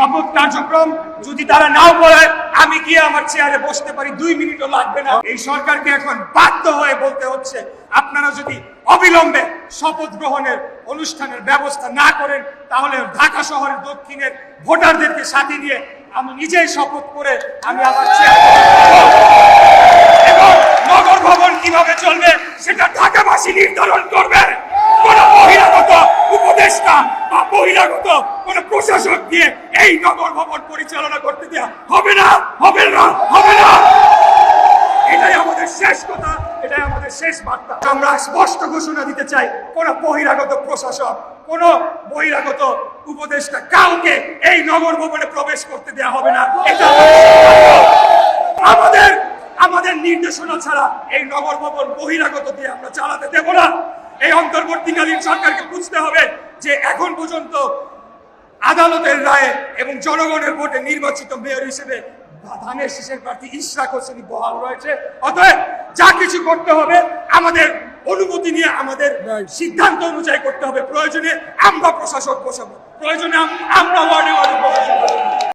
শপথ কার্যক্রম যদি তারা নাও বলে আমি গিয়ে আমার চেয়ারে বসতে পারি, 2 মিনিটও লাগবে না। এই সরকারকে এখন বাধ্য হয়ে বলতে হচ্ছে, আপনারা যদি অবিলম্বে শপথ গ্রহণের অনুষ্ঠানের ব্যবস্থা না করেন তাহলে ঢাকা শহরের দক্ষিণের ভোটারদেরকে সাথে নিয়ে আমি নিজেই শপথ করে আমি আমার চেয়ার এবং নগর ভবন কিভাবে চলবে সেটা ঢাকাবাসী নির্ধারণ করবে। কোন বহিরাগত উপদেষ্টা বা বহিরাগত কোন প্রশাসক দিয়ে এই নগর ভবন পরিচালনা করতে দেওয়া হবে না, হবে না, হবে না। এটাই আমাদের শেষ কথা, এটাই আমাদের শেষ বার্তা। আমরা স্পষ্ট ঘোষণা দিতে চাই, কোন বহিরাগত প্রশাসক, কোন বহিরাগত উপদেষ্টা কাউকে এই নগর ভবনে প্রবেশ করতে দেওয়া হবে না। এটা আমাদের নির্দেশনা ছাড়া এই নগর ভবন বহিরাগত দিয়ে আমরা চালাতে দেব না। এই অন্তর্বর্তীকালীন সরকারকে বুঝতে হবে যে এখন পর্যন্ত আদালতের রায়ে এবং জনগণের ভোটে নির্বাচিত মেয়র হিসেবে ধানের শীষের প্রার্থী ইশরাক হোসেন বহাল রয়েছে। অতএব যা কিছু করতে হবে আমাদের অনুমতি নিয়ে, আমাদের সিদ্ধান্ত অনুযায়ী করতে হবে। প্রয়োজনে আমরা প্রশাসক বসাবো, প্রয়োজনে আমরা ওয়ার্ডে ওয়ার্ডে প্রশাসক বসাবো।